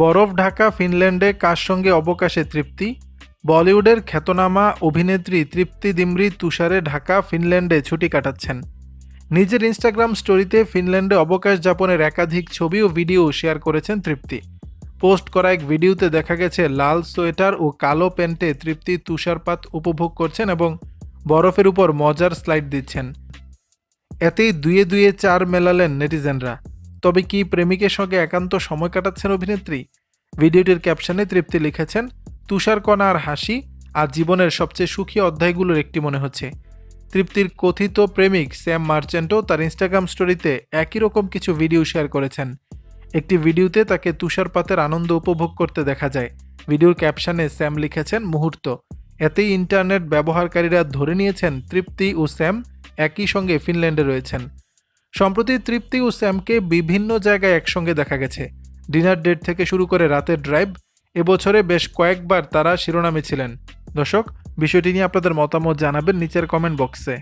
বরফ ঢাকা ফিনল্যান্ডে কার সঙ্গে অবকাশে তৃপ্তি? বলিউডের খ্যাতনামা অভিনেত্রী তৃপ্তি দিমরি তুষারে ঢাকা ফিনল্যান্ডে ছুটি কাটাচ্ছেন। নিজের ইনস্টাগ্রাম স্টোরিতে ফিনল্যান্ডে অবকাশ যাপনের একাধিক ছবি ও ভিডিও শেয়ার করেছেন তৃপ্তি। পোস্ট করা এক ভিডিওতে দেখা গেছে লাল সোয়েটার ও কালো প্যান্টে তৃপ্তি তুষারপাত উপভোগ করছেন এবং বরফের উপর মজার স্লাইড দিচ্ছেন। এতেই দুয়ে দুয়ে চার মেলালেন নেটিজেনরা। তবে কি প্রেমিকের সঙ্গে একান্ত সময় কাটাচ্ছেন অভিনেত্রী? ভিডিওটির ক্যাপশনে তৃপ্তি লিখেছেন, তুষারকণা আর হাসি আর জীবনের সবচেয়ে সুখী অধ্যায়গুলোর একটি মনে হচ্ছে। তৃপ্তির কথিত প্রেমিক স্যাম মার্চেন্টও তার ইনস্টাগ্রাম স্টোরিতে একই রকম কিছু ভিডিও শেয়ার করেছেন। একটি ভিডিওতে তাকে তুষারপাতের আনন্দ উপভোগ করতে দেখা যায়। ভিডিওর ক্যাপশনে স্যাম লিখেছেন মুহূর্ত। এতেই ইন্টারনেট ব্যবহারকারীরা ধরে নিয়েছেন তৃপ্তি ও স্যাম একই সঙ্গে ফিনল্যান্ডে রয়েছেন। সম্প্রতি তৃপ্তি ও স্যামকে বিভিন্ন জায়গায় একসঙ্গে দেখা গেছে। ডিনার ডেট থেকে শুরু করে রাতের ড্রাইভ, এবছরে বেশ কয়েকবার তারা শিরোনামে ছিলেন। দর্শক, বিষয়টি নিয়ে আপনাদের মতামত জানাবেন নিচের কমেন্ট বক্সে।